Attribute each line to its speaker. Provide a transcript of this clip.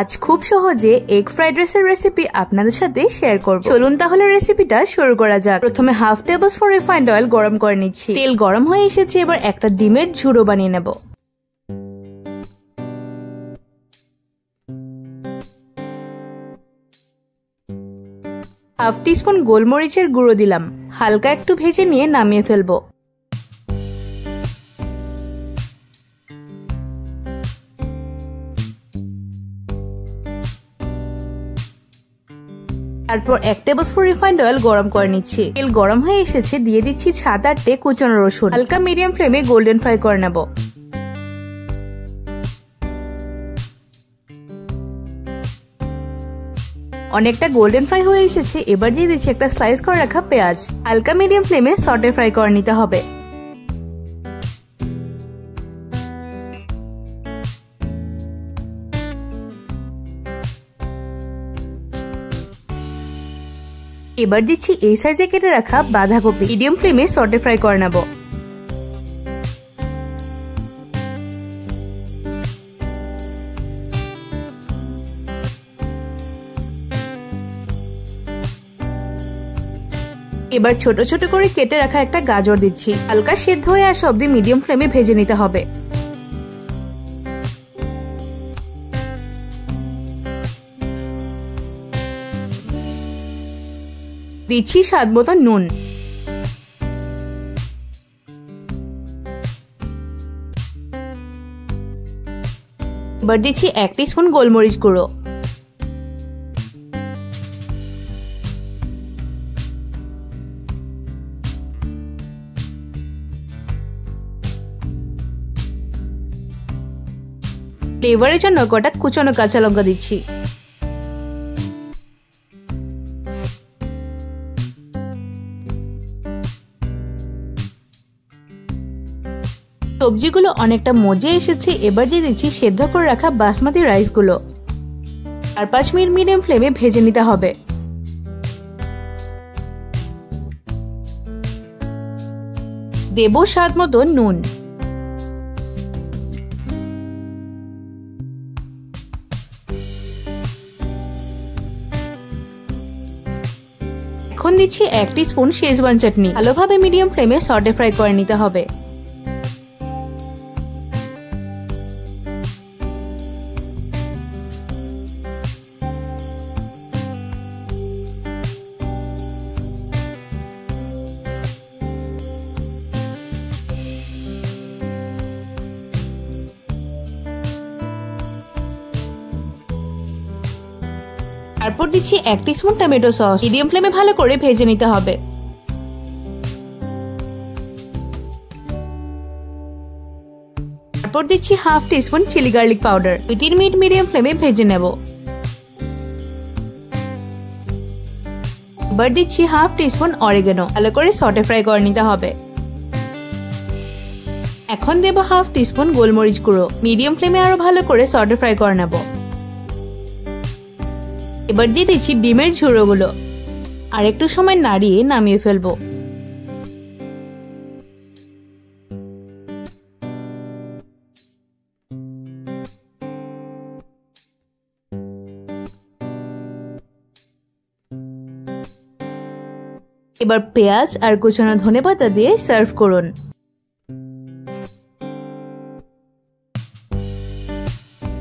Speaker 1: আজ খুব সহজে এগ ফ্রাইড রাইসের রেসিপি আপনাদের সাথে শেয়ার করব। চলুন তাহলে রেসিপিটা শুরু করা যাক। প্রথমে half table spoon refined oil গরম করে নিচ্ছি। তেল গরম হয়ে এসেছে, এবার একটা ডিমের ঝুড়ো বানিয়ে নেব। হাফ টিস্পুন গোলমরিচের গুঁড়ো দিলাম, হালকা একটু ভেজে নিয়ে নামিয়ে ফেলবো। তারপর 1 টেবিল স্পুন রিফাইন্ড অয়েল গরম করে নিচ্ছি। তেল গরম হয়ে এসেছে, দিয়ে দিচ্ছি 7-8টে কুচানো রসুন। হালকা মিডিয়াম ফ্লেমে গোল্ডেন ফ্রাই করে নেব। অনেকটা গোল্ডেন ফ্রাই হয়ে এসেছে, এবার দিয়ে দিচ্ছি একটা স্লাইস করে রাখা পেঁয়াজ। হালকা মিডিয়াম ফ্লেমে সটে ফ্রাই করে নিতে হবে। এবার দিচ্ছি এই সাইজে কেটে রাখা বাঁধাকপি। মিডিয়াম ফ্লেমে সটে ফ্রাই করে নেব। এবার ছোট ছোট করে কেটে রাখা একটা গাজর দিচ্ছি। হালকা সেদ্ধ হয়ে আসা অবধি মিডিয়াম ফ্লেমে ভেজে নিতে হবে। দিচ্ছি স্বাদ মতো নুন। এবার দিচ্ছি 1 টিস্পুন গোলমরিচ গুঁড়ো। ফ্লেভারের জন্য কটা কুচানো কাঁচা লঙ্কা দিচ্ছি। সবজিগুলো অনেকটা মজে এসেছে, এবার দিয়ে দিচ্ছি সেদ্ধ করে রাখা বাসমতি রাইসগুলো। আর 5 মিনিট মিডিয়াম ফ্লেমে ভেজে নিতে হবে। দেব স্বাদ মতো নুন। এখন দিচ্ছি 1 টিস্পুন শেজওয়ান চাটনি। ভালোভাবে মিডিয়াম ফ্লেমে সটে ফ্রাই করে নিতে হবে। তারপর দিচ্ছি 1 টিস্পুন টমেটো সস। মিডিয়াম ফ্লেমে ভালো করে ভেজে নিতে হবে। তারপর দিচ্ছি half teaspoon chilli garlic powder. 2-3 minute medium ফ্লেমে ভেজে নেব। এবার দিচ্ছি হাফ টিস্পুন অরিগানো। ভালো করে সটে ফ্রাই করে নিতে হবে। এখন দেব হাফ টিস্পুন গোলমরিচ গুঁড়ো। মিডিয়াম ফ্লেমে আরো ভালো করে সটে ফ্রাই করে নেব। এবার দিয়ে দিচ্ছি ডিমের ঝুড়োগুলো। আর একটু সময় নাড়িয়ে নামিয়ে ফেলবো। এবার পেঁয়াজ আর কুচানো ধনেপাতা দিয়ে সার্ভ করুন।